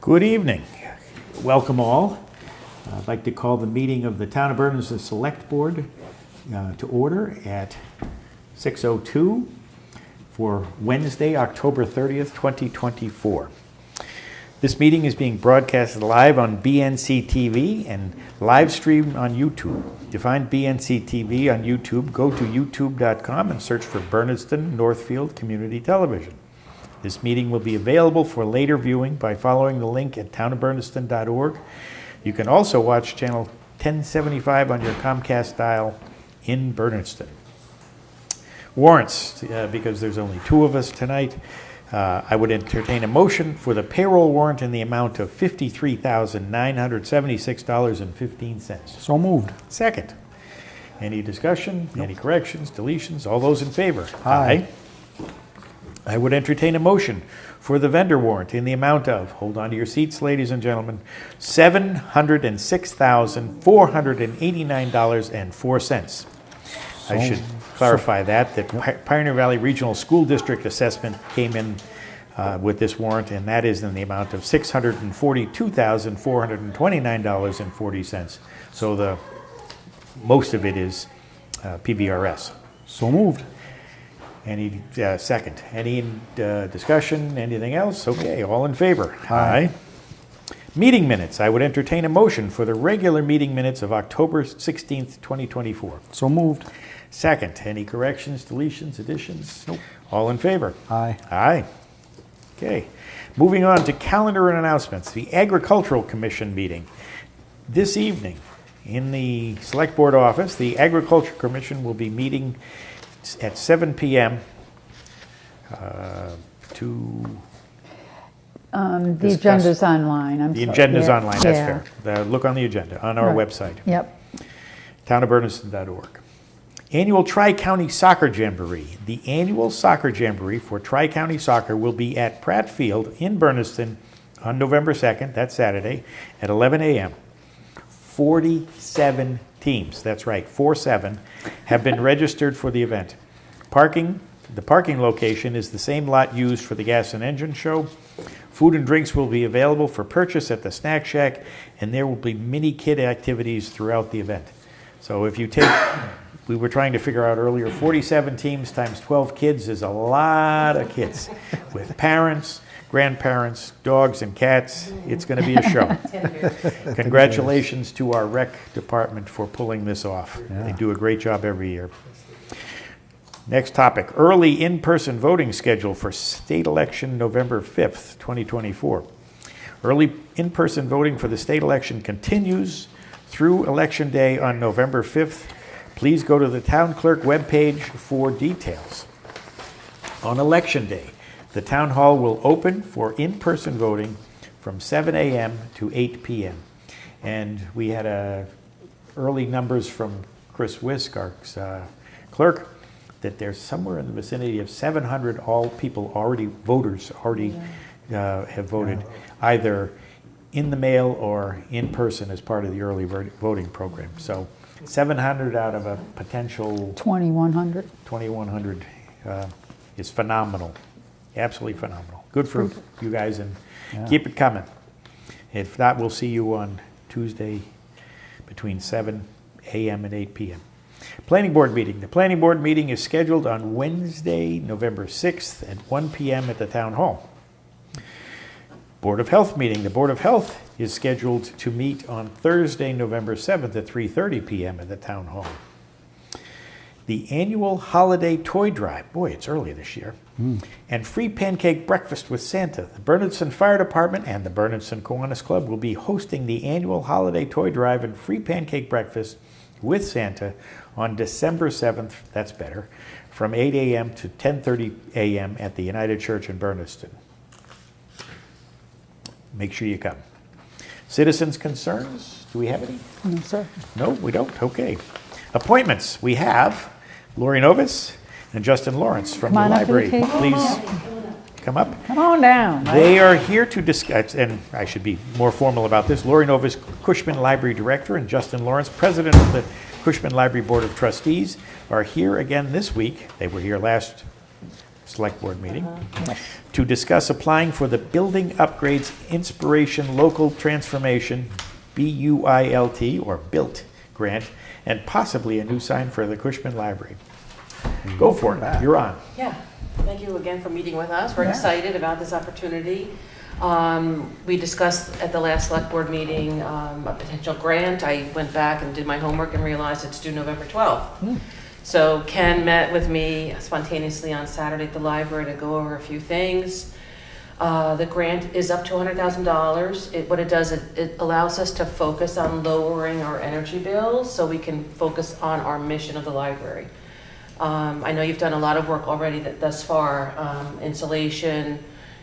Good evening. Welcome all. I'd like to call the meeting of the Town of Bernardston Selectboard to order at 6:02 for Wednesday, October 30th, 2024. This meeting is being broadcast live on BNC TV and live streamed on YouTube. To find BNC TV on YouTube, go to youtube.com and search for Bernardston-Northfield Community Television. This meeting will be available for later viewing by following the link at townofbernardston.org. You can also watch channel 1075 on your Comcast dial in Bernardston. Warrants, because there's only two of us tonight. I would entertain a motion for the payroll warrant in the amount of $53,976.15. So moved. Second. Any discussion? Nope. Any corrections, deletions? All those in favor? Aye. I would entertain a motion for the vendor warrant in the amount of, hold on to your seats, ladies and gentlemen, $706,489.04. I should clarify that Pioneer Valley Regional School District assessment came in with this warrant, and that is in the amount of $642,429.40. So most of it is PVRS. So moved. Any second? Any discussion? Anything else? Okay, all in favor? Aye. Meeting minutes. I would entertain a motion for the regular meeting minutes of October 16th, 2024. So moved. Second. Any corrections, deletions, additions? Nope. All in favor? Aye. Aye. Okay. Moving on to calendar and announcements. The Agricultural Commission meeting. This evening in the Select Board office, the Agricultural Commission will be meeting at 7 p.m. The agenda's online. The agenda's online, that's fair. Look on the agenda on our website. Yep. townofbernardston.org. Annual Tri-County Soccer Jamboree. The annual soccer jamboree for Tri-County Soccer will be at Pratt Field in Bernardston on November 2nd, that's Saturday, at 11 a.m. 47 teams, that's right, 47, have been registered for the event. The parking location is the same lot used for the gas and engine show. Food and drinks will be available for purchase at the snack shack, and there will be mini kid activities throughout the event. So if you we were trying to figure out earlier, 47 teams times 12 kids is a lot of kids with parents, grandparents, dogs, and cats. It's going to be a show. Congratulations to our rec department for pulling this off. Yeah. They do a great job every year. Next topic, early in-person voting schedule for state election November 5th, 2024. Early in-person voting for the state election continues through Election Day on November 5th. Please go to the town clerk webpage for details. On Election Day, the town hall will open for in-person voting from 7 a.m. to 8 p.m. And we had early numbers from Chris Wisk, our clerk, that there's somewhere in the vicinity of 700 voters already have voted, either in the mail or in person as part of the early voting program. So 700 out of a potential 2,100. 2,100 is phenomenal. Absolutely phenomenal. Good for you guys, and keep it coming. If not, we'll see you on Tuesday between 7 a.m. and 8 p.m. Planning Board meeting. The Planning Board meeting is scheduled on Wednesday, November 6th at 1 p.m. at the Town Hall. Board of Health meeting. The Board of Health is scheduled to meet on Thursday, November 7th at 3:30 p.m. at the Town Hall. The annual holiday toy drive, boy, it's early this year, and free pancake breakfast with Santa. The Bernardston Fire Department and the Bernardston Kiwanis Club will be hosting the annual holiday toy drive and free pancake breakfast with Santa on December 7th, that's better, from 8 a.m. to 10:30 a.m. at the United Church in Bernardston. Make sure you come. Citizens' concerns, do we have any? No, sir. No, we don't, okay. Appointments, we have Lori Novus and Justin Lawrence from the library. Please come up. Come on down. They are here to discuss, and I should be more formal about this, Lori Novus, Cushman Library Director, and Justin Lawrence, President of the Cushman Library Board of Trustees, are here again this week. They were here last Select Board meeting, to discuss applying for the Building Upgrades Inspiration Local Transformation, BUILT, or BUILT grant, and possibly a new sign for the Cushman Library. Go for it. You're on. Yeah, thank you again for meeting with us. We're excited about this opportunity. We discussed at the last select board meeting a potential grant. I went back and did my homework and realized it's due November 12th. So Ken met with me spontaneously on Saturday at the library to go over a few things. The grant is up to $100,000. What it does, it allows us to focus on lowering our energy bills so we can focus on our mission of the library. I know you've done a lot of work already thus far. Insulation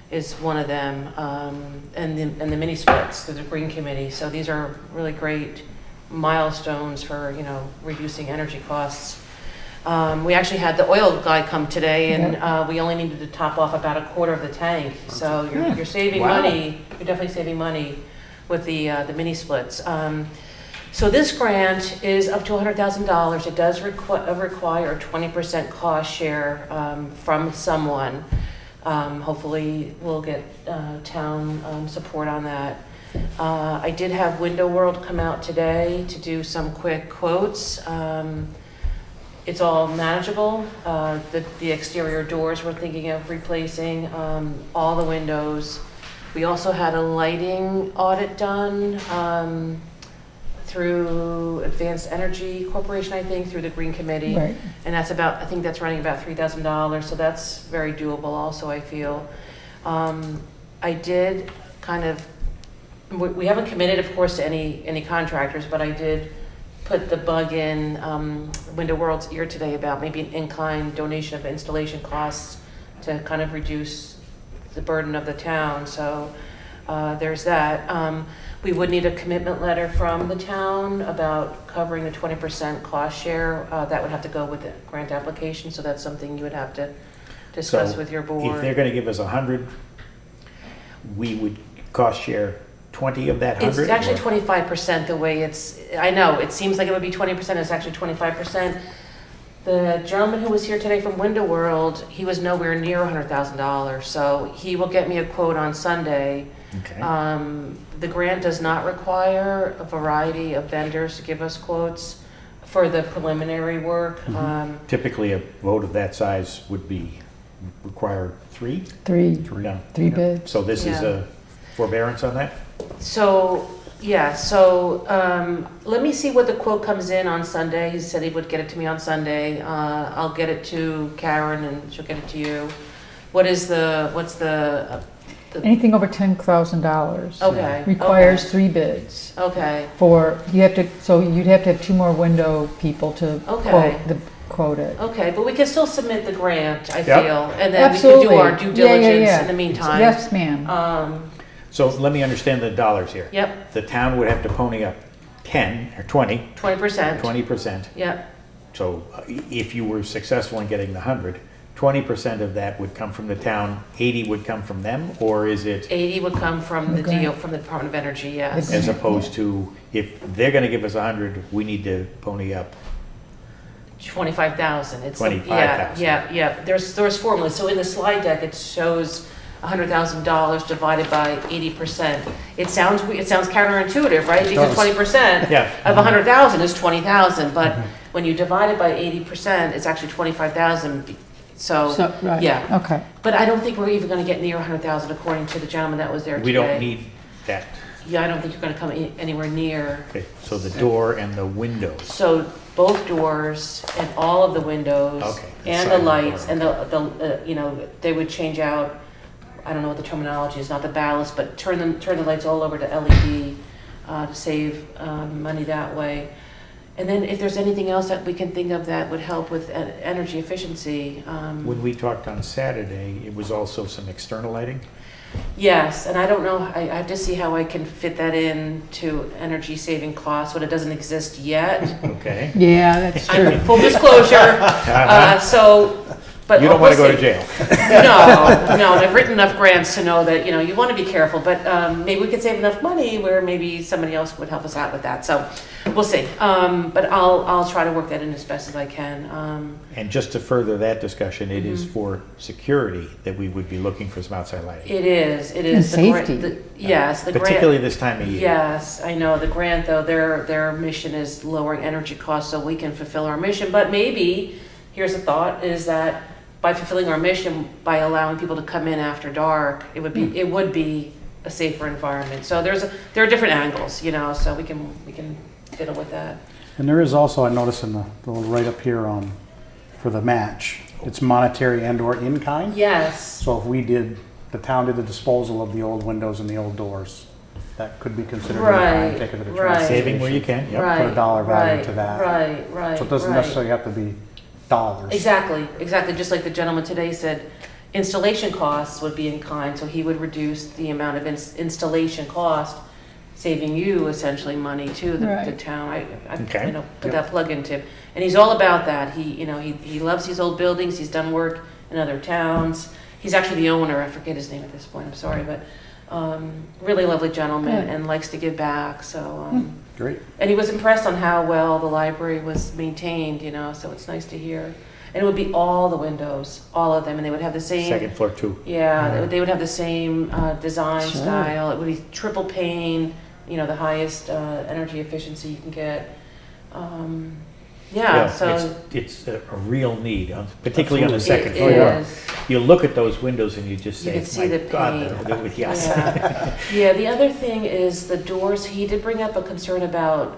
is one of them, and the mini splits through the Green Committee. So these are really great milestones for reducing energy costs. We actually had the oil guy come today, and we only needed to top off about a quarter of the tank. So you're saving money. You're definitely saving money with the mini splits. So this grant is up to $100,000. It does require a 20% cost share from someone. Hopefully we'll get town support on that. I did have Window World come out today to do some quick quotes. It's all manageable. The exterior doors we're thinking of replacing, all the windows. We also had a lighting audit done through Advanced Energy Corporation, I think, through the Green Committee. Right. And that's I think that's running about $3,000, so that's very doable also, I feel. I did we haven't committed, of course, to any contractors, but I did put the bug in Window World's ear today about maybe an in-kind donation of installation costs to kind of reduce the burden of the town. So there's that. We would need a commitment letter from the town about covering the 20% cost share. That would have to go with the grant application, so that's something you would have to discuss with your board. If they're going to give us 100, we would cost share 20 of that 100? It's actually 25% the way I know, it seems like it would be 20%, it's actually 25%. The gentleman who was here today from Window World, he was nowhere near $100,000, so he will get me a quote on Sunday. Okay. The grant does not require a variety of vendors to give us quotes for the preliminary work. Typically, a vote of that size would require three? Three Yeah. bids. So this is a forbearance on that? So, let me see what the quote comes in on Sunday. He said he would get it to me on Sunday. I'll get it to Karen and she'll get it to you. What's the Anything over $10,000 okay. requires okay. 3 bids. Okay. You'd have to have 2 more window people to quote it. Okay, but we can still submit the grant, I Yep. feel, and then Absolutely. we can do our due diligence Yeah. in the meantime. Yes, ma'am. So let me understand the dollars here. Yep, The town would have to pony up 10 or 20, 20%. 20%. Yep, So if you were successful in getting the 100, 20% of that would come from the town, 80 would come from them, or is it 80 would come from the grant. from the Department of Energy, yes. as opposed to if they're going to give us 100, we need to pony up 25,000. It's 25,000. Yeah. There's formulas. So in the slide deck, it shows $100,000 divided by 80%. It sounds counterintuitive, right? Because 20% Yeah. of 100,000 is 20,000, but when you divide it by 80%, it's actually 25,000. So Right. yeah. Okay. But I don't think we're even going to get near 100,000 according to the gentleman that was there today. We don't need that. Yeah, I don't think you're going to come anywhere near. Okay, so the door and the windows. So both doors and all of the windows Okay, the and the side lights door. and they would change out. I don't know what the terminology is, not the ballast, but turn the lights all over to LED to save money that way. And then if there's anything else that we can think of that would help with energy efficiency. When we talked on Saturday, it was also some external lighting? Yes, and I don't know, I have to see how I can fit that in to energy saving costs, but it doesn't exist yet. Okay. Yeah, that's true. Full disclosure. So But You don't want to we'll go to see. jail. No, and I've written enough grants to know that, you want to be careful, but maybe we could save enough money where maybe somebody else would help us out with that, so we'll see. But I'll try to work that in as best as I can. And just to further that discussion, it is Mm-hmm. for security that we would be looking for some outside lighting. It is. And safety. Yes, the grant. Particularly this time of year. Yes, I know, the grant, though, their mission is lowering energy costs so we can fulfill our mission, but maybe, here's a thought, is that by fulfilling our mission, by allowing people to come in after dark, it would be a safer environment. So there are different angles, so we can fiddle with that. And there is also, I noticed in the little write-up here for the match, it's monetary and/or in-kind. Yes. So if the town did the disposal of the old windows and the old doors, that could be considered in-kind, take it to the Right. transfer Saving where you station. can, yep. Right. Put a dollar value right, to that. Right. So it doesn't necessarily have to be dollars. Exactly. Just like the gentleman today said, installation costs would be in kind, so he would reduce the amount of installation cost, saving you essentially money too, the Right. town. I Okay. put that plug into, and he's all about that. He loves these old buildings. He's done work in other towns. He's actually the owner. I forget his name at this point. I'm sorry, but really lovely gentleman Good. and likes to give back. So. Great. And he was impressed on how well the library was maintained, so it's nice to hear. And it would be all the windows, all of them, and they would have the same. Second floor too. Yeah, they would have the same design Sure. style. It would be triple pane, the highest energy efficiency you can get. So it's a real need, particularly on the second it floor. is. You look at those windows and you just You say, can see my the God, paint. yes. Yeah. The other thing is the doors. He did bring up a concern about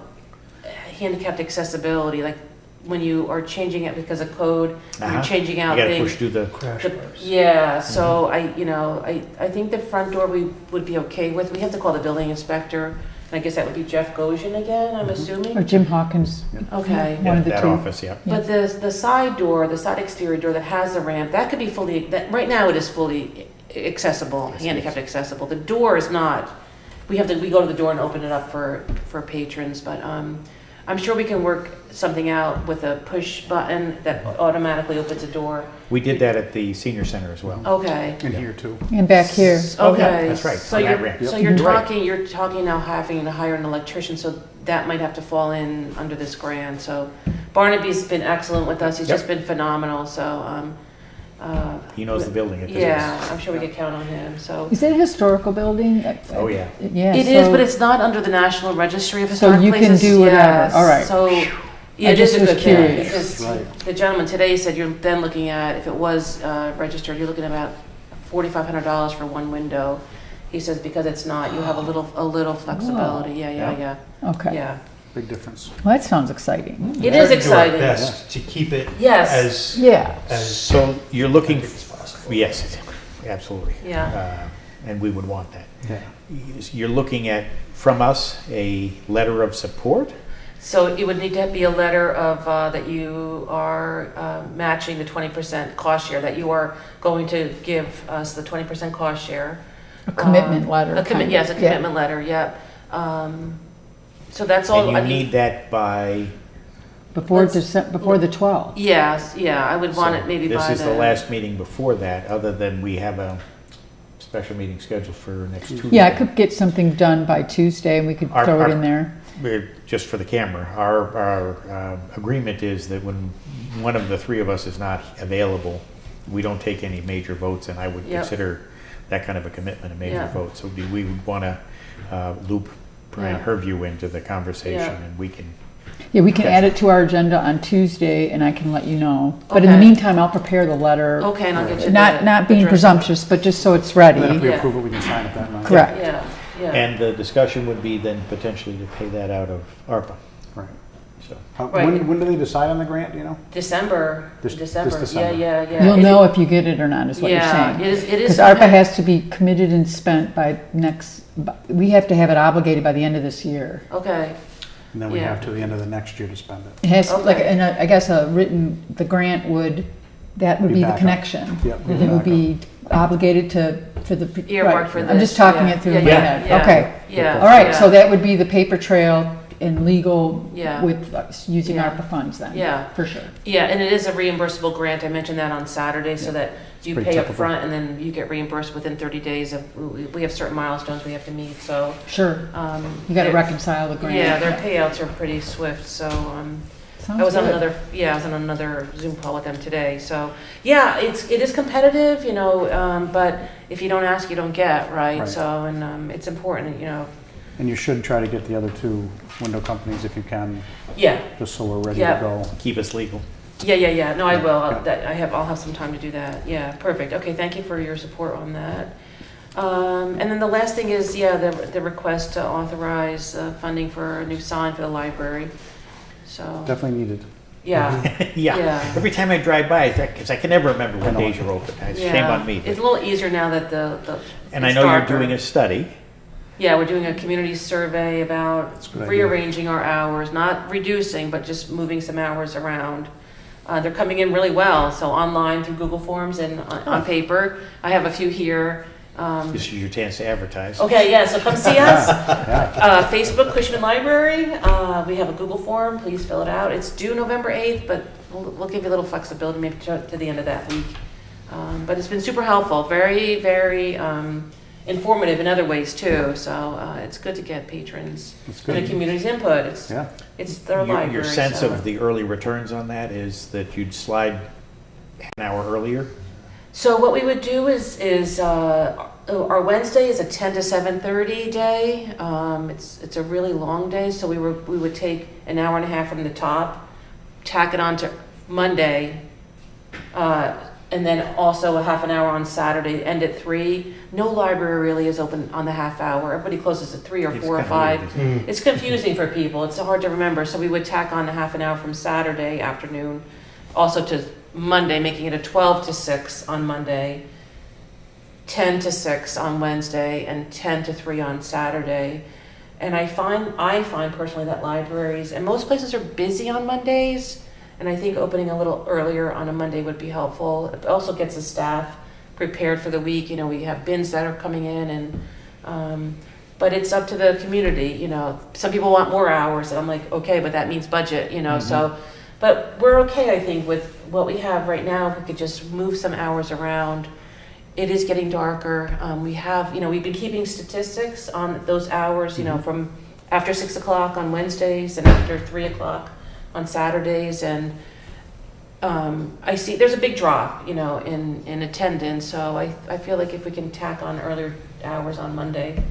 handicapped accessibility, like when you are changing it because of code, you're changing out You gotta things. push through the Crash The- bars. Yeah, so I think the front door we would be okay with. We have to call the building inspector. I guess that would be Jeff Gosian again, I'm assuming. Or Jim Hawkins. Okay. One of the that two. office, yeah. But the side door, the side exterior door that has the ramp, that could be right now it is fully accessible, handicapped accessible. The door is not. We go to the door and open it up for patrons, but I'm sure we can work something out with a push button that automatically opens a door. We did that at the senior center as well. Okay. And here too. And back here. Oh, yeah, Okay. that's right, So on that you're, ramp. so Yep. you're You're right. talking now having to hire an electrician, so that might have to fall in under this grant. So Barnaby's been excellent with us. He's Yep. just been phenomenal. So He knows the building. yeah, I'm sure we could count on him. So Is it a historical building? Oh, yeah. Yeah. it is, but it's not under the National Registry of So Historic you can Places. do whatever. Yes. All right. So yeah, I it is just a was good thing curious. because Right. the gentleman today said you're then looking at, if it was registered, you're looking at about $4,500 for one window. He says because it's not, you have a little flexibility. Yeah. Okay. Yeah. Big difference. Well, that sounds exciting. It is exciting. Do our best to keep it Yes. Yeah. as So you're looking, as possible. yes, absolutely. Yeah. And we would want that. Yeah. You're looking at, from us, a letter of support? So it would need to be a letter of that you are matching the 20% cost share, that you are going to give us the 20% cost share. A commitment letter. Yes, a Yeah. commitment letter, yep. So that's all. And I you mean, need that by, Before Let's- before the 12th. Yes, yeah, I would want so it maybe by this is the last meeting before that, other than we have a special meeting scheduled for next Tuesday. Yeah, I could get something done by Tuesday and we could Our- throw it our- in there. Just for the camera, our agreement is that when one of the three of us is not available, we don't take any major votes, and I would Yep. consider that kind of a commitment a major Yeah. vote. So we would want to loop Brian Yeah. Herview into the conversation, Yeah. and we can, Yeah, we can add it to our agenda on Tuesday and I can let you know. But in the Okay. meantime, I'll prepare the letter. Okay, and I'll get you Not the being address. presumptuous, but just so it's And then if ready. we Yeah. approve it, we can sign it that night. Correct. Yeah. and the discussion would be then potentially to pay that out of ARPA, Right. so. Right. When do they decide on the grant, do you know? December. This December. December. Yeah. You'll know if you get it or not, is what you're Yeah, saying. it is. Because ARPA has to be committed and spent by we have to have it obligated by the end of this year. Okay. And then we Yeah. have to the end of the next year to spend it. It has, like, Okay. and I guess the grant would Be be the backup. connection. Yep, be It would backup. be obligated for the. Earmark right. for I'm just this, talking yeah. it through Yeah, my yeah, head. yeah. Okay. Yeah. All right, yeah. so that would be the paper trail and legal Yeah. with using Yeah. ARPA funds then. Yeah. For sure. Yeah, and it is a reimbursable grant. I mentioned that on Saturday, so that you pretty pay up typical. front and then you get reimbursed within 30 days of, we have certain milestones we have to meet, so. Sure. You got to they're- reconcile the grant. Yeah, their payouts are pretty swift, so, Sounds I was on good. another Zoom call with them today, so, yeah, it is competitive, you know, but if you don't ask, you don't get, right? Right. So, and, it's important, you know, And you should try to get the other two window companies if you can, yeah, just so we're ready Yeah. to go. Keep us legal. yeah, no, I will, Yeah. I'll have some time to do that, yeah, perfect, okay, thank you for your support on that. And then the last thing is, the request to authorize funding for a new sign for the library, so, Definitely needed. yeah. Yeah. Yeah. Every time I drive by, because I can never remember what I know. days you're open. It's Yeah. shame on me. It's a little easier now that the And I it's know you're darker. doing a study. Yeah, we're doing a community survey about That's a good idea. rearranging our hours, not reducing, but just moving some hours around. They're coming in really well, so online through Google Forms and on paper. I have a few here. This is your chance to advertise. Okay, yeah, so come see us. Yeah. Facebook, Cushman Library. We have a Google form. Please fill it out. It's due November 8th, but we'll give you a little flexibility maybe to the end of that week. But it's been super helpful. Very, very informative in other ways too. So it's good to get patrons That's and the good. community's input. Yeah. It's their library. Your sense so. of the early returns on that is that you'd slide an hour earlier? So what we would do is our Wednesday is a 10 to 7:30 day. It's a really long day, so we would take an hour and a half from the top, tack it on to Monday, and then also a half an hour on Saturday, end at 3. No library really is open on the half hour. Everybody closes at 3 or It's 4 or kinda 5. weird, isn't it? It's confusing for people. It's hard to remember. So we would tack on a half an hour from Saturday afternoon, also to Monday, making it a 12 to 6 on Monday, 10 to 6 on Wednesday, and 10 to 3 on Saturday. And I find personally that libraries and most places are busy on Mondays, and I think opening a little earlier on a Monday would be helpful. It also gets the staff prepared for the week. You know, we have bins that are coming in, and but it's up to the community. You know, some people want more hours, and I'm like, okay, but that means budget. You know, so. But we're okay, I think, with what we have right now. If we could just move some hours around. It is getting darker. We've been keeping statistics on those hours, you know, from after 6 o'clock on Wednesdays and after 3 o'clock on Saturdays. And I see there's a big drop, you know, in attendance. So I feel like if we can tack on earlier hours on Monday,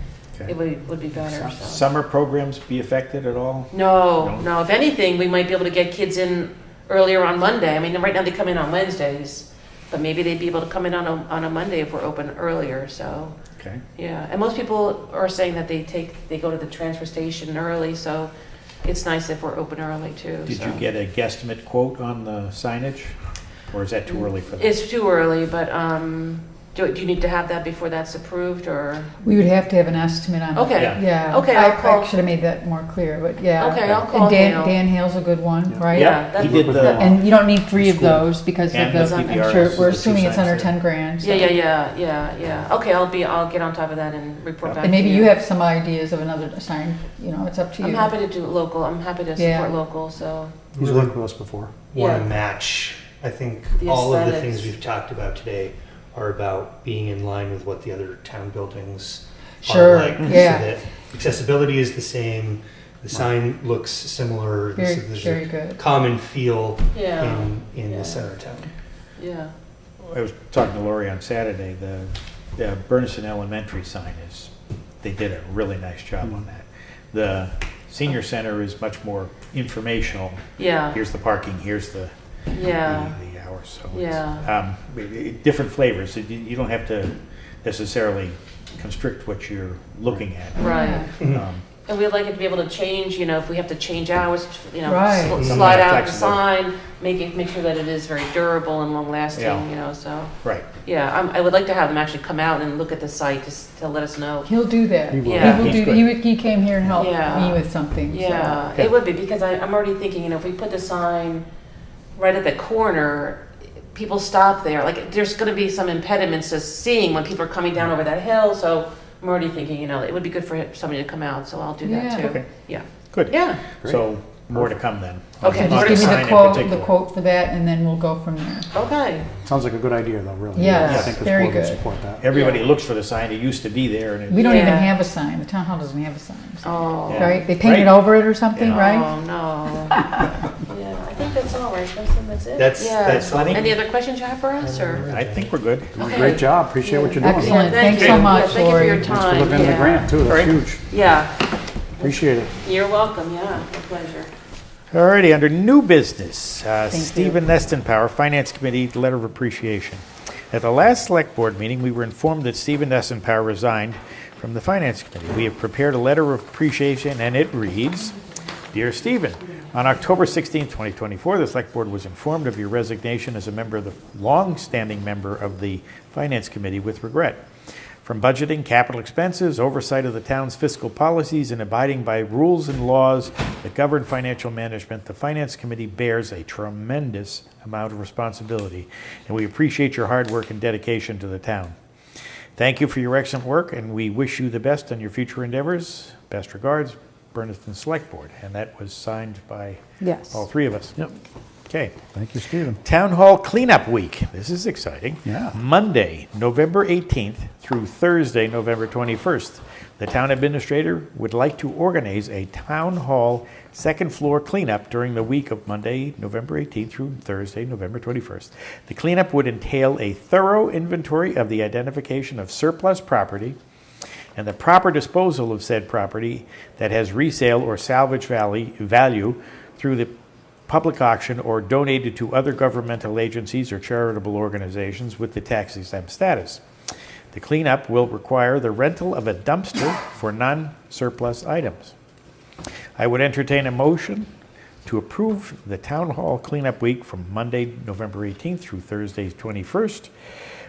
Okay. it would be better. So. Summer programs be affected at all? No. If anything, we might be able to get kids in earlier on Monday. I mean, right now they come in on Wednesdays, but maybe they'd be able to come in on a Monday if we're open earlier. So Okay. yeah, and most people are saying that they go to the transfer station early, so it's nice if we're open early too. Did so. you get a guesstimate quote on the signage? Or is that too early for that? It's too early, but do you need to have that before that's approved, or? We would have to have an estimate on it. Okay. Yeah. Yeah. Okay, I'll call- I should have made that more clear, but yeah. Okay, I'll call And Hale. Dan Hale's a good one, right? Yeah, He that- did the, And you don't need 3 of School. those because And of the the, PPRs, I'm sure, the we're two assuming it's signs under there. 10 grand. so. Yeah. Okay, I'll get on top of that and report back. And maybe to you have some ideas of another sign, you know, it's up to you. I'm happy to do local. I'm happy to Yeah. support local. So He's worked with us before. Want Yeah. to match, I think The all of the aesthetics. things we've talked about today are about being in line with what the other town buildings Sure, are like. yeah. So that accessibility is the same, the sign looks similar, Very, so there's very a good. common feel yeah, in Yeah. the center of town. yeah. I was talking to Lori on Saturday, the Bernardston Elementary sign they did a really nice job on that. The senior center is much more informational. Yeah. Here's the parking, here's the Yeah. the hours. So Yeah. different flavors. You don't have to necessarily constrict what you're looking at. Right. Um, And we'd like it to be able to change, you know, if we have to change hours, you know, Right. slide out the Flexible. sign, make sure that it is very durable and long lasting, Yeah. you know, so. Right. Yeah, I would like to have them actually come out and look at the site just to let us know. He'll do that. He will. Yeah. He will He's do, good. he came here and helped Yeah. me with something. so. Yeah, Okay. it would be, because I'm already thinking, you know, if we put the sign right at the corner, people stop there. Like, there's gonna be some impediments to seeing when people are coming down over that hill, so I'm already thinking, you know, it would be good for somebody to come out, so I'll do that Yeah. too. Okay. Yeah, Good. Yeah. So more to come then. Okay. On Just the give me sign the in quote, particular. for that, and then we'll go from there. Okay. Sounds like a good idea, though, really. Yes, I think this very board would good. support that. Everybody Yeah. looks for the sign. It used to be there, and We don't even Yeah. have a sign. The town hall doesn't have a sign. Oh. Yeah. Right? They painted Right. over it or something, Yeah. right? Oh, no. Yeah, I think that's all, right, Justin? That's it? That's- Yeah. that's plenty. Any other questions you have for us, or? I think we're good. Okay. Great job. Appreciate what you're doing. Excellent. Yeah, Thanks you. so much, Yeah, thank you for your Lori. time. Thanks for looking into the Yeah. grant, too. That's Right. huge. Yeah, Appreciate it. you're welcome, yeah, my pleasure. Alrighty, under new business, you. Stephen Nestenpower, Finance Committee, letter of appreciation. At the last Select Board meeting, we were informed that Stephen Nestenpower resigned from the Finance Committee. We have prepared a letter of appreciation, and it reads, Dear Stephen, on October 16, 2024, the Select Board was informed of your resignation as a member of the long-standing member of the Finance Committee with regret. From budgeting, capital expenses, oversight of the town's fiscal policies, and abiding by rules and laws that govern financial management, the Finance Committee bears a tremendous amount of responsibility, and we appreciate your hard work and dedication to the town. Thank you for your excellent work, and we wish you the best on your future endeavors. Best regards, Bernardston Select Board. And that was signed by Yes. all three of us. Yep. Okay. Thank you, Stephen. Town Hall Cleanup Week. This is exciting. Yeah. Monday, November 18th through Thursday, November 21st. The town administrator would like to organize a town hall second floor cleanup during the week of Monday, November 18th through Thursday, November 21st. The cleanup would entail a thorough inventory of the identification of surplus property and the proper disposal of said property that has resale or salvage value through the public auction or donated to other governmental agencies or charitable organizations with the tax-exempt status. The cleanup will require the rental of a dumpster for non-surplus items. I would entertain a motion to approve the Town Hall Cleanup Week from Monday, November 18th through Thursday, 21st,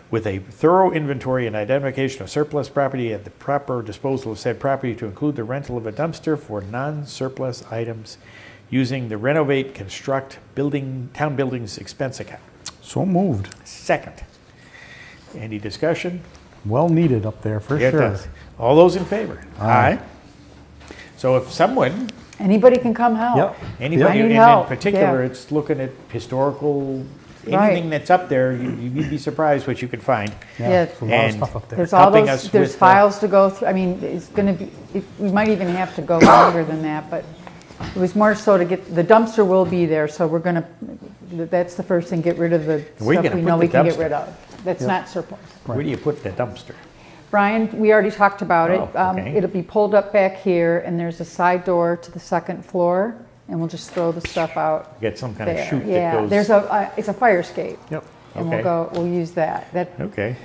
with a thorough inventory and identification of surplus property and the proper disposal of said property to include the rental of a dumpster for non-surplus items using the Renovate Construct Town Buildings expense account. So moved. Second. Any discussion? Well needed up there, for Yeah, it sure. does. All those in favor? Aye. So if someone, Anybody can come help. Yep. anybody, I need and in help, particular, yeah. it's looking at historical, Right. anything that's up there, you'd be surprised what you could find. Yeah. There's a lot of And- stuff up there. There's all Helping those, us there's with, files to go through. I mean, it's gonna be, we might even have to go longer than that, but it was more so to get, the dumpster will be there, so we're gonna, that's the first thing, get rid of the Where you stuff gonna we put know the we can get dumpster? rid of. That's not surplus. Where do you put the dumpster? Brian, we already talked about it. Oh, okay. It'll be pulled up back here, and there's a side door to the second floor, and we'll just throw the stuff out Get some kind of there. chute that Yeah, goes. there's it's a fire escape, Yep. and Okay. we'll use that. Okay.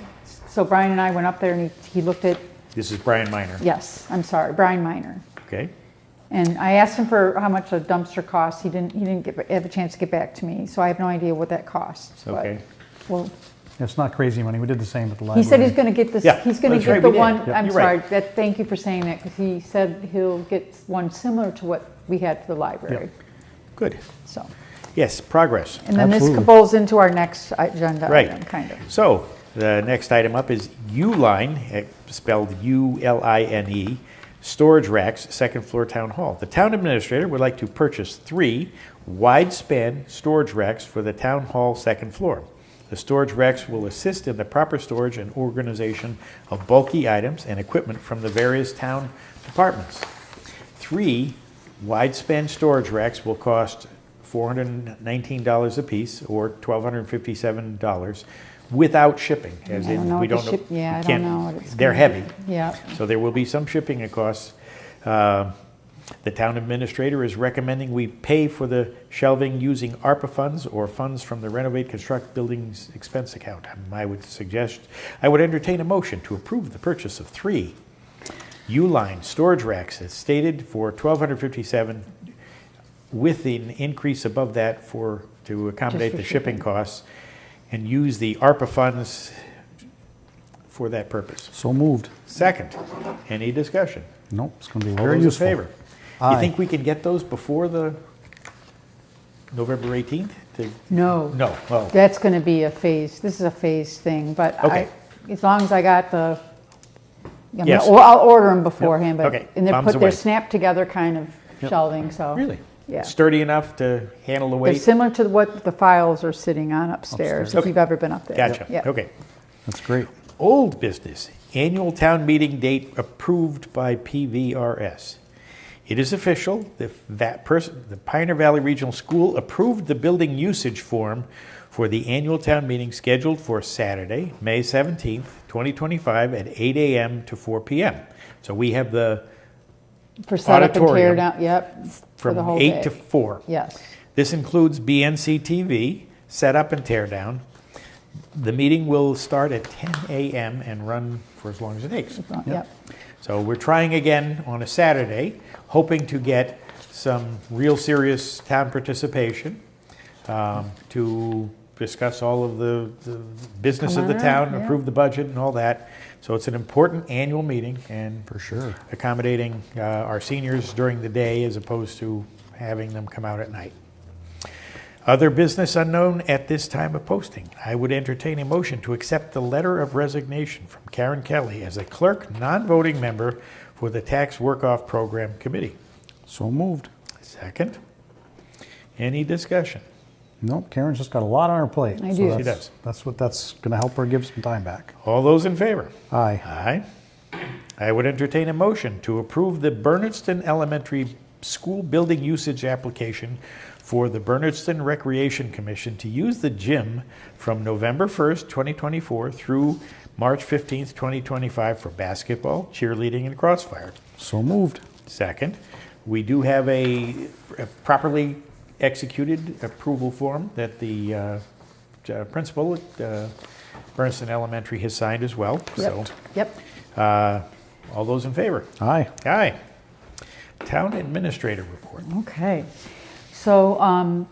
So Brian and I went up there, and he looked at, This is Brian Miner. yes, I'm sorry, Brian Miner. Okay. And I asked him for how much a dumpster costs. He didn't have a chance to get back to me, so I have no idea what that costs. but Okay. Well, It's not crazy money. We did the same at the library. he said he's gonna get this, Yeah, he's gonna that's get right, the we did. one, Yep, I'm you're sorry, right. thank you for saying that, because he said he'll get one similar to what we had for the library, Good. so. Yes, progress. And then this Absolutely. rolls into our next agenda Right. item, kind of. So the next item up is Uline, spelled U-L-I-N-E, storage racks, second floor town hall. The town administrator would like to purchase 3 wide-span storage racks for the town hall second floor. The storage racks will assist in the proper storage and organization of bulky items and equipment from the various town departments. 3 wide-span storage racks will cost $419 apiece, or $1,257, without shipping. As I don't in, know we what don't the know. ship, yeah, we I can't- don't know what it's. They're gonna heavy, be. Yeah, so there will be some shipping costs. The town administrator is recommending we pay for the shelving using ARPA funds or funds from the Renovate Construct Buildings expense account. I would entertain a motion to approve the purchase of 3 Uline storage racks as stated for $1,257, with an increase above that to accommodate for the shipping shipping. costs, and use the ARPA funds for that purpose. So moved. Second, any discussion? Nope, it's going to be All very those useful. in favor? You Aye. think we can get those before the November 18th? no, No, oh, that's gonna be a phase, this is a phase thing, but Okay. as long as I got Yes. I'll order them beforehand, but, Okay. and Bombs away. they're snapped together kind of shelving, so. Really? Yeah. Sturdy enough to handle the They're weight? similar to what the files are sitting on upstairs, if Okay. you've ever been up there. Gotcha, Yeah. okay. That's great. Old business, annual town meeting date approved by PVRS. It is official, the Pioneer Valley Regional School approved the building usage form for the annual town meeting scheduled for Saturday, May 17th, 2025 at 8 a.m. to 4 p.m. So we have the For setup and tear Auditorium down, yep, for the from whole 8 day. to 4. Yes, This includes BNC TV, setup and tear down. The meeting will start at 10 a.m. and run for as long as it takes. yep. So we're trying again on a Saturday, hoping to get some real serious town participation to discuss all of the business Come of the on town, out, yeah. approve the budget and all that. So it's an important annual meeting and For sure. accommodating our seniors during the day as opposed to having them come out at night. Other business unknown at this time of posting. I would entertain a motion to accept the letter of resignation from Karen Kelly as a clerk, non-voting member for the Tax Work-Off Program Committee. So moved. Second. Any discussion? Nope, Karen's just got a lot on her plate. I so do. that's- She does. That's going to help her give some time back. All those in favor? Aye. Aye. I would entertain a motion to approve the Bernardston Elementary School building usage application for the Bernardston Recreation Commission to use the gym from November 1st, 2024 through March 15th, 2025 for basketball, cheerleading, and crossfire. So moved. Second, we do have a properly executed approval form that the principal at Bernardston Elementary has signed as well. Yep. Yep. So, all those in favor? Aye. Aye. Town Administrator Report. Okay, so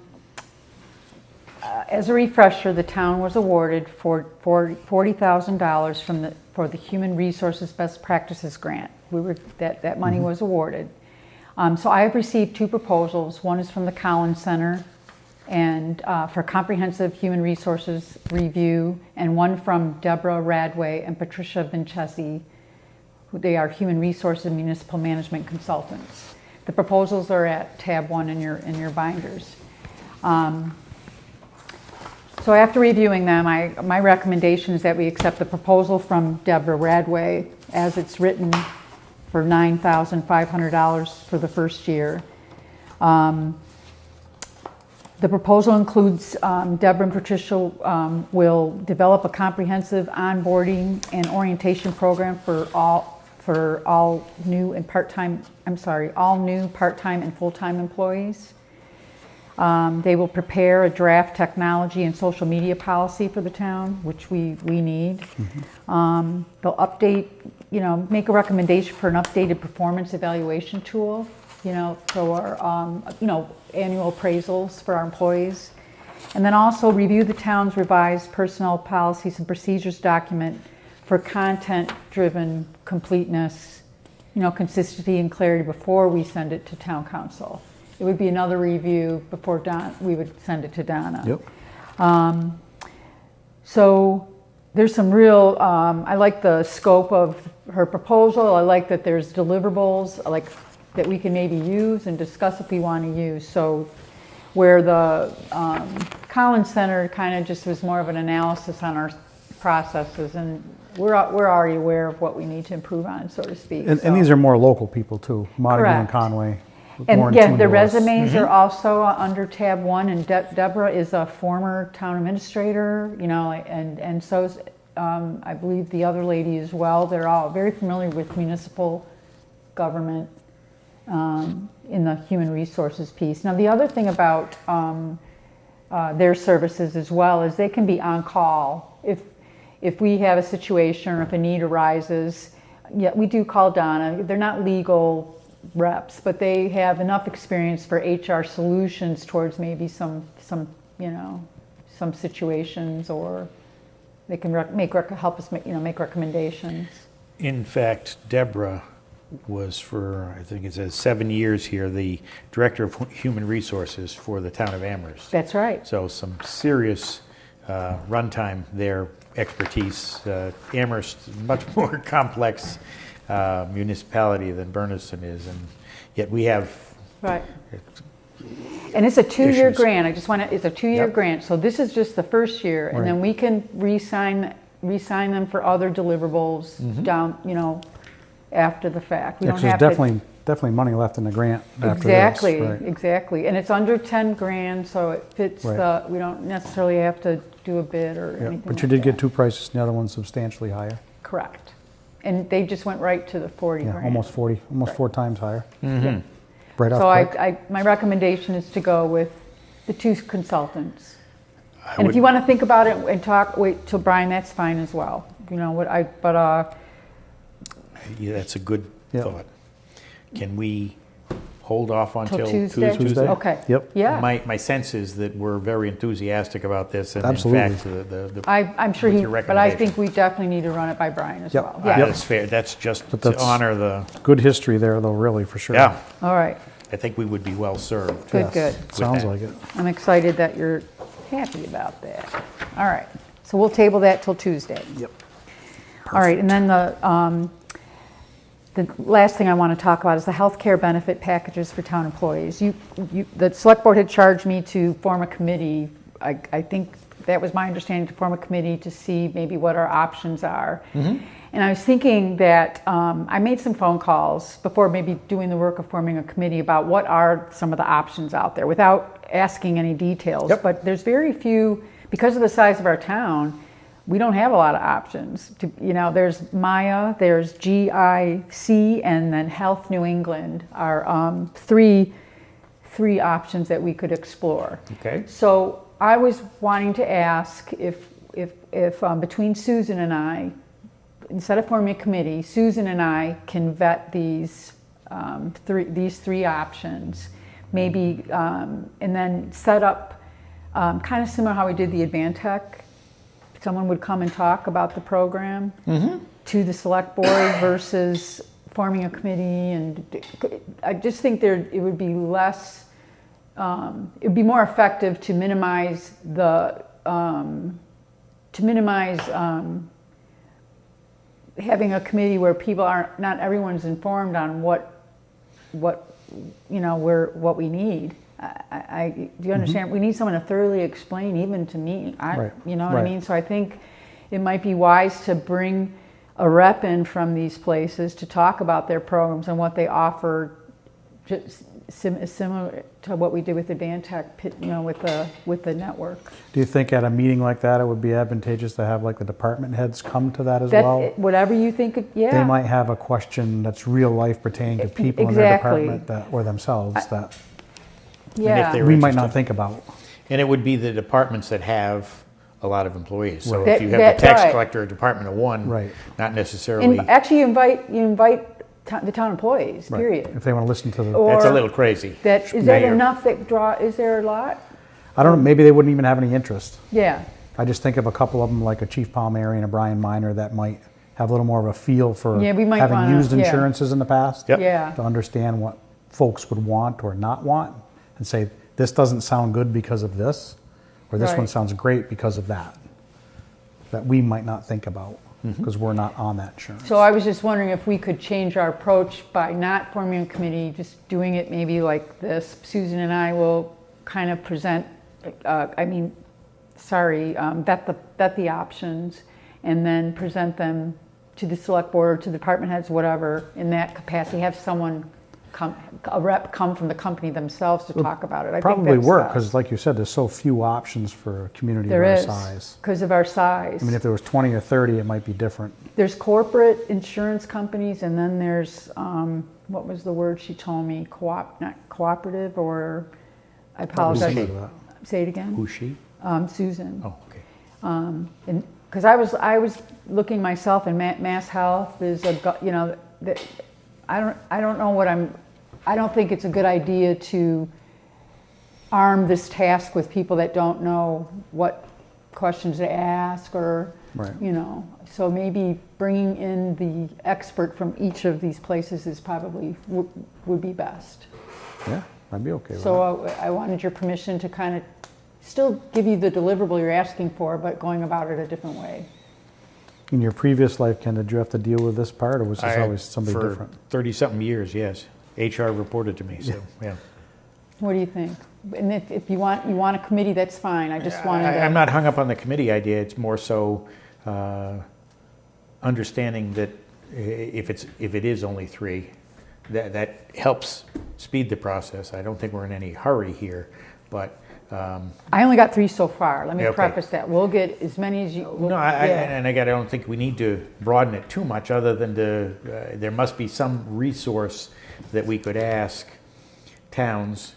as a refresher, the town was awarded for $40,000 for the Human Resources Best Practices Grant. That money was awarded. So I have received two proposals. One is from the Collins Center and for comprehensive human resources review, and one from Deborah Radway and Patricia Vincesi. They are human resources and municipal management consultants. The proposals are at tab 1 in your binders. So after reviewing them, my recommendation is that we accept the proposal from Deborah Radway as it's written for $9,500 for the first year. The proposal includes Deborah and Patricia will develop a comprehensive onboarding and orientation program for all new part-time and full-time employees. They will prepare a draft technology and social media policy for the town, which we need. They'll update, make a recommendation for an updated performance evaluation tool, for our, annual appraisals for our employees. And then also review the town's revised personnel policies and procedures document for content-driven completeness, consistency and clarity before we send it to town council. It would be another review before we would send it to Donna. Yep. So there's some real, I like the scope of her proposal. I like that there's deliverables, I like that we can maybe use and discuss if we want to use. So where the Collins Center kind of just was more of an analysis on our processes, and we're already aware of what we need to improve on, so to speak. And So- these are more local people too, Montague and Correct. Conway. more And in yeah, tune the to us. resumes are also under tab 1, and Deborah is a former town administrator, and so is, I believe the other lady as well. They're all very familiar with municipal government in the human resources piece. Now, the other thing about their services as well is they can be on call. If we have a situation or if a need arises, yeah, we do call Donna. They're not legal reps, but they have enough experience for HR solutions towards maybe some situations, or they can help us make recommendations. In fact, Deborah was for, I think it says 7 years here, the Director of Human Resources for the town of Amherst. That's right. So some serious runtime there, expertise. Amherst, much more complex municipality than Bernardston is, and yet we have Right. And it's a 2-year Issues. grant. I just want to, it's a 2-year Yep. grant. So this is just the first year. And then Right. we can re-sign them for other deliverables down, after the fact. We Yeah, don't 'cause there's have to. definitely money left in the grant after this. Exactly, right. exactly. And it's under 10 grand, so it fits Right. we don't necessarily have to do a bid or Yeah, anything but you like did get that. 2 prices, and the other one's substantially higher. Correct. And they just went right to the 40 Yeah, grand. almost 40, almost Right. 4 times higher. Mm-hmm. Right off So quick. my recommendation is to go with the 2 consultants. I And if would- you want to think about it and wait till Brian, that's fine as well. Yeah, that's a good Yeah. thought. Can we hold off until Tuesday? Tuesday? Okay. Yep. Yeah. My sense is that we're very enthusiastic about this, and Absolutely. in fact, the I'm sure with he, your but I recommendation. think we definitely need to run it by Brian as Yep. well. Ah, Yeah. that's fair. That's just But to that's- honor the. Good history there, though, really, for sure. Yeah, All right. I think we would be well served. Good, Yes, good. Sounds that. like it. I'm excited that you're happy about that. All right. So we'll table that till Tuesday. Yep. All right, and then the last thing I want to talk about is the healthcare benefit packages for town employees. The select board had charged me to form a committee. I think that was my understanding, to form a committee to see maybe what our options are. And I was thinking that I made some phone calls before maybe doing the work of forming a committee about what are some of the options out there without asking any details. Yep. But there's very few, because of the size of our town, we don't have a lot of options. There's Maya, there's GIC, and then Health New England are three options that we could explore. Okay. So I was wanting to ask if between Susan and I, instead of forming a committee, Susan and I can vet these three options, maybe, and then set up kind of similar how we did the Advantech. Someone would come and talk about the program to the select board versus forming a committee, and I just think it would be less. It would be more effective to minimize having a committee where people not everyone's informed on what we need. Do you understand? We need someone to thoroughly explain, even to me. Right. You know what I Right. mean? So I think it might be wise to bring a rep in from these places to talk about their programs and what they offer, just similar to what we did with Advantech, with the network. Do you think at a meeting like that, it would be advantageous to have like the department heads come to that as That well? whatever you think, yeah. They might have a question that's real life pertaining to people in their Exactly. department or themselves that Yeah. they- we might interested. not think about. And it would be the departments that have a lot of employees. So Right. if you have That- a tax right. collector, a department of one, Right. not necessarily. And actually, you invite the town employees. Right. Period. If they want to listen to the, Or- That's a little crazy. Is that Mayor. enough that draw? Is there a lot? I don't know, maybe they wouldn't even have any interest. Yeah. I just think of a couple of them, like a Chief Palmieri and a Brian Miner, that might have a little more of a feel for Yeah, we might having wanna- used yeah. insurances in the past. Yep. Yeah. To understand what folks would want or not want, and say, this doesn't sound good because of this, or this one Right. sounds great because of that we might not think about, Mm-hmm. because we're not on that insurance. So I was just wondering if we could change our approach by not forming a committee, just doing it maybe like this. Susan and I will kind of present, vet the options, and then present them to the select board or to the department heads, whatever, in that capacity. Have someone a rep come from the company themselves to talk about it. I think Probably that's work, best. because like you said, there's so few options for a community of There our is, size. because of our size. I mean, if there was 20 or 30, it might be different. There's corporate insurance companies, and then there's, what was the word she told me? Not cooperative, or, I apologize. Similar to that. Say it again. Who's she? Susan. Oh, okay. Because I was looking myself, and Mass Health is I don't think it's a good idea to arm this task with people that don't know what questions to ask, or, Right. so maybe bringing in the expert from each of these places is probably would be best. Yeah, I'd be okay with that. So I wanted your permission to kind of still give you the deliverable you're asking for, but going about it a different way. In your previous life, Ken, did you have to deal with this part, or was this always somebody for different? 30-something years, yes. HR reported to me, so, yeah. What do you think? And if you want a committee, that's fine. I just wanted to. I'm not hung up on the committee idea. It's more so understanding that if it is only 3, that helps speed the process. I don't think we're in any hurry here, but. I only got 3 so far. Let me Okay. preface that. We'll get as many as you. No, and again, I don't think we need to broaden it too much, other than there must be some resource that we could ask towns.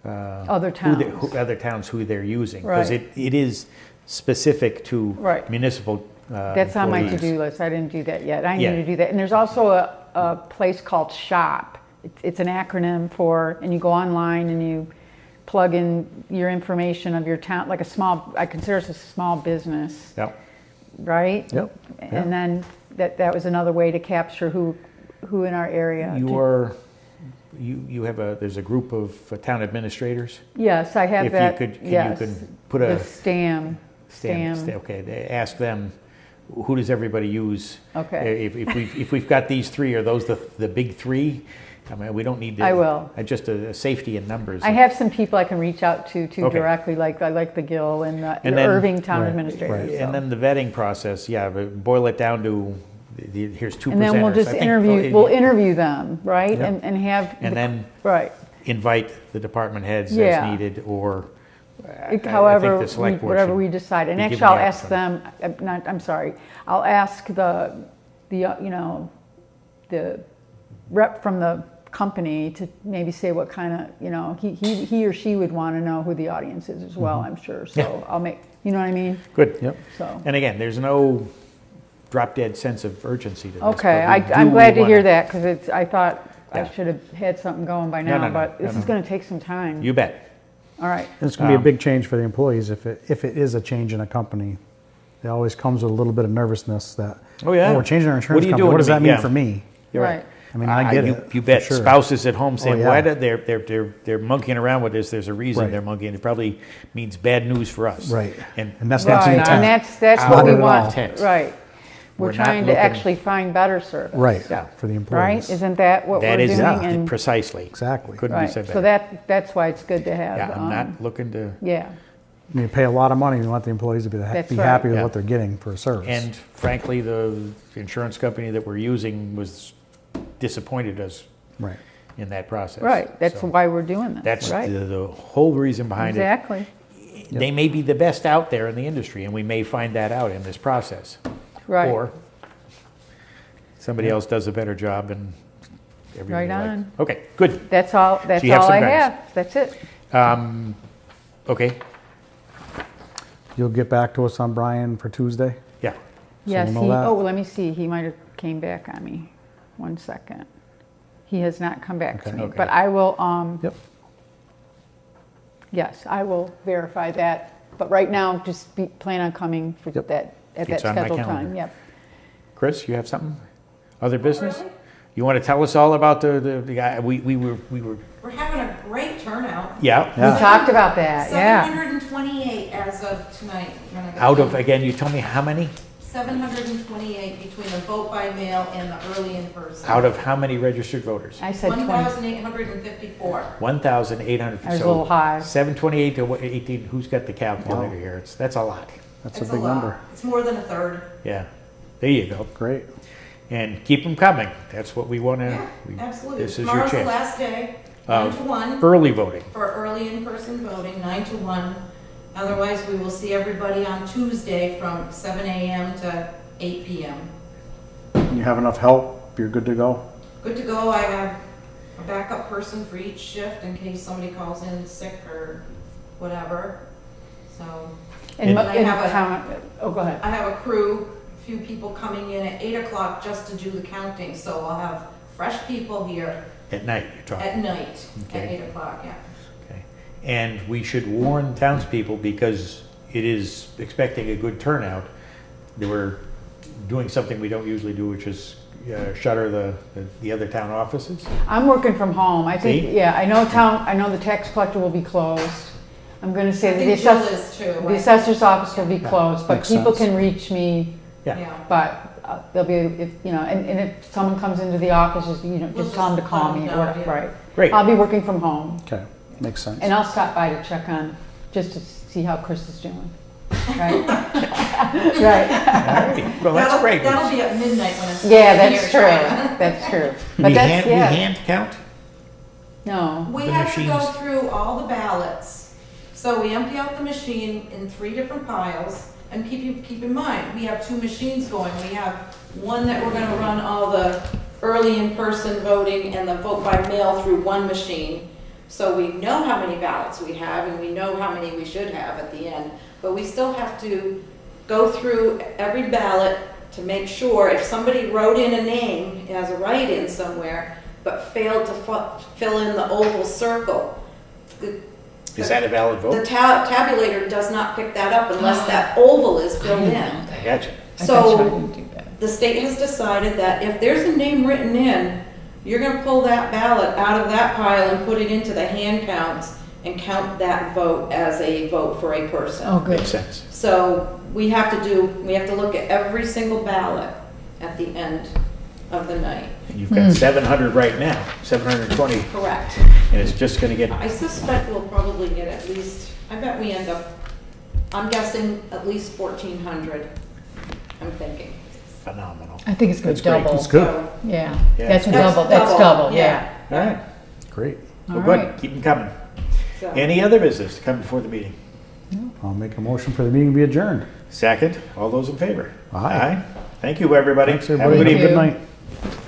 Other towns. Other towns who they're using, because Right. it is specific to Right. municipal That's on my employees. to-do list. I didn't do that yet. I need Yeah. to do that. And there's also a place called SHOP. It's an acronym for, and you go online and you plug in your information of your town, like I consider it a small business, Yep. right? Yep. And then that was another way to capture who in our area. You have there's a group of town administrators. Yes, I have If that. you could, Yes. you could put The a STAM. okay, they ask them, who does everybody use? Okay. If we've got these 3, are those the big 3? I mean, we don't need to. I will. Just a safety in numbers. I have some people I can reach out to Okay. directly, like I like the Gill and the And then- Irving town Right, administrators. right. so. And then the vetting process, yeah, but boil it down to, here's 2 presenters. And then we'll just I think- we'll interview them, right? Yep. And have. And then Right. invite the department heads Yeah. as needed, or I However, think the select board whatever should we decide. And be actually, given I'll the ask option. them, I'm sorry, I'll ask the rep from the company to maybe say what kind of, he or she would want to know who the audience is as well, I'm sure. So Mm-hmm. Yeah. I'll make, you know what I mean? Good. Yep. So. And again, there's no drop-dead sense of urgency to this. Okay, but we I'm do glad to hear wanna- that, because I thought I Yeah. should have had something going by No, now, no, but no, this no, is going to take some time. You bet. All right. And it's going to be a big change for the employees if it is a change in a company. It always comes with a little bit of nervousness that, Oh, yeah. we're changing our What insurance are you company. doing What to does that me? mean Yeah. for me? You're Right. I mean, I get it. You bet. for sure. Spouses at home saying, yeah. why did they're monkeying around with this? There's a reason Right. they're monkeying. It probably means bad news for us. Right. And And that's Right, not and intent. that's Not what we at all. want. Intent. Right. We're We're not trying to looking- actually find better service. Right, Yeah. for the Right? employees. Isn't that what that we're is doing? And- precisely. Exactly. Couldn't be Right, said so better. that's why it's good to have. Yeah, I'm not looking to. Yeah, I mean, you pay a lot of money, you want the employees to be That's right. happy with Yeah. what they're getting for a service. And frankly, the insurance company that we're using was disappointed us Right. in that process. right, that's So why we're doing this, That's right? the whole reason behind Exactly, it. They may be the best out there in the industry, and we may find that out in this process. right. Or somebody else does a better job and everybody Right like- on. Okay, good. That's all you have I some guidance? have, that's it. Okay, You'll get back to us on Brian for Tuesday? yeah. Yes, we'll know that. let me see, he might have came back on me. 1 second. He has not come back to Okay. me, Okay. but I will, Yep. yes, I will verify that. But right now, just plan on coming for Yep. that, at that It's on my scheduled calendar. time, yep. Chris, you have something? Other business? You want to tell us all about the guy, we were, We're having a great turnout. yeah, Yeah. We talked about that, yeah. 728 as of tonight. when I got out of, home. again, you told me how many? 728 between the vote by mail and the early in person. Out of how many registered voters? I said 20. 1,854. 1,800. I was a little high. 728 to 18, who's got the calculator here? That's a lot. That's It's a big lot. number. It's more than a third. Yeah, there you go. Great. And keep them coming. That's what we want to. Yeah, absolutely. This is your Tomorrow's the chance. last day, 9 to 1, Early voting. for early in-person voting, 9 to 1. Otherwise, we will see everybody on Tuesday from 7 a.m. to 8 p.m. You have enough help, you're good to go? Good to go. I have a backup person for each shift in case somebody calls in sick or whatever. So And I have a- town, oh, go ahead. I have a crew, a few people coming in at 8 o'clock just to do the counting. So I'll have fresh people here At night, you're talking. at night at Okay. 8 o'clock, yeah. Okay. And we should warn townspeople because it is expecting a good turnout. They were doing something we don't usually do, which is shutter the other town offices. I'm working from home. I think, See? yeah, I know the tax collector will be closed. I'm gonna say I that the think Jill assessor, is too. the assessor's office will be closed, but makes people sense. can reach me, Yeah. Yeah. but they'll be, and if someone comes into the office, just, We'll just tell them to just call let me them or know, whatever, yeah. right? Great. I'll be working from home. Okay. makes sense. And I'll stop by to check on, just to see how Chris is doing. Right? Right. Alrighty. Well, that's great. That'll be at midnight when it's. Yeah, that's here, true. China. That's true. We But that's, hand, we yeah. hand count? No. We The have to go machines. through all the ballots. So we empty out the machine in 3 different piles. And keep in mind, we have 2 machines going. We have one that we're gonna run all the early in-person voting and the vote by mail through one machine. So we know how many ballots we have and we know how many we should have at the end. But we still have to go through every ballot to make sure if somebody wrote in a name as a write-in somewhere, but failed to fill in the oval circle, Is that a valid the vote? tabulator does not pick that up unless that oval is filled in. I gotcha. So the state has decided that if there's a name written in, you're gonna pull that ballot out of that pile and put it into the hand counts and count that vote as a vote for a person. Oh, good. Makes sense. So we have to look at every single ballot at the end of the night. And you've got 700 right now, 720, Correct. and it's just gonna get, I suspect we'll probably get at least, I bet we end up, I'm guessing at least 1,400, I'm thinking. phenomenal. I think it's going That's to great. double. It's good. So, Yeah. Yeah. That's a That's double. That's double, double. yeah. Yeah. All right, Great. well, All good, right. keep them coming. so- Any other business to come before the meeting? I'll make a motion for the meeting to be adjourned. Second, all those in favor? Aye. Thank you, everybody. Thanks, Have a everybody. good Thank evening. Good night.